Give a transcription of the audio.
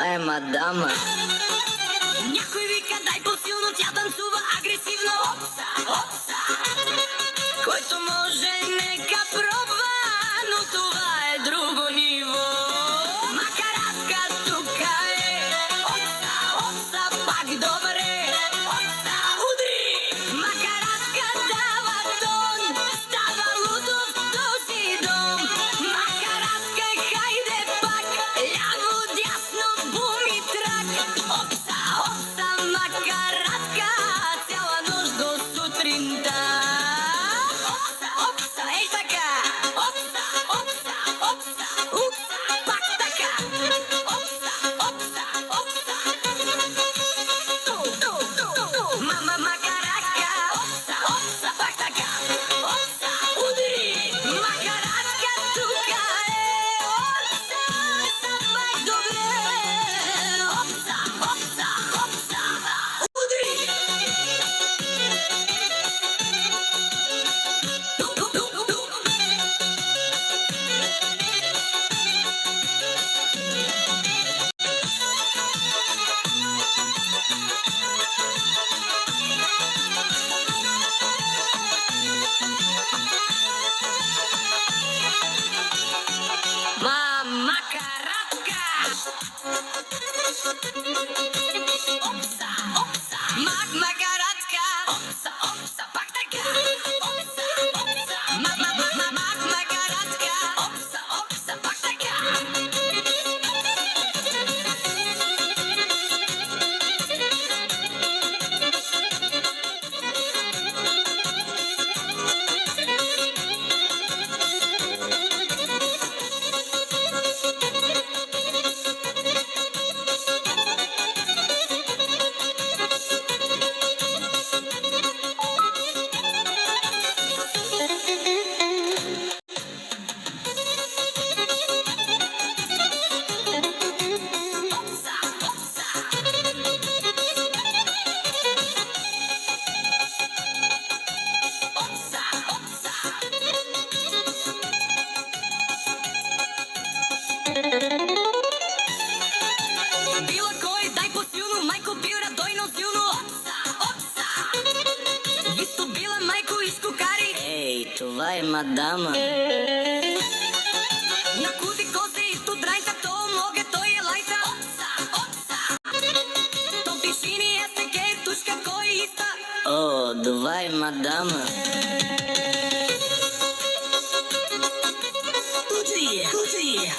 Това е мадама. Някой вика дай по-силно, тя танцува агресивно. Опса, опса. Който може нека пробва, но това е друго ниво. Макаратка тука е. Опса, опса, пак добре. Опса, удри. Макаратка дава тон, става лудо в този дом. Макаратка, хайде пак, ляво, дясно, бум и трак. Опса, опса, макаратка, цяла нощ до сутринта. Опса, опса, ей така. Опса, опса, опса, упса, пак така. Опса, опса, опса. Мама макаратка. Опса, опса, пак така. Опса, удри. Макаратка тука е. Опса, опса, пак добре. Опса, опса, опса, удри. Мама каратка. Опса, опса. Макаратка. Опса, опса, пак така. Опса, опса. Макаратка. Опса, опса, пак така. Опса, опса. Опса, опса. Била кой, дай по-силно, майко бира, дойно силно. Опса, опса. Висто била майко изкокари. Ей, това е мадама. Накуди козе и ту драйта, то мога, той е лайта. Опса, опса. То пишини е секе, тушка кой иста. О, това е мадама. Удри, удри.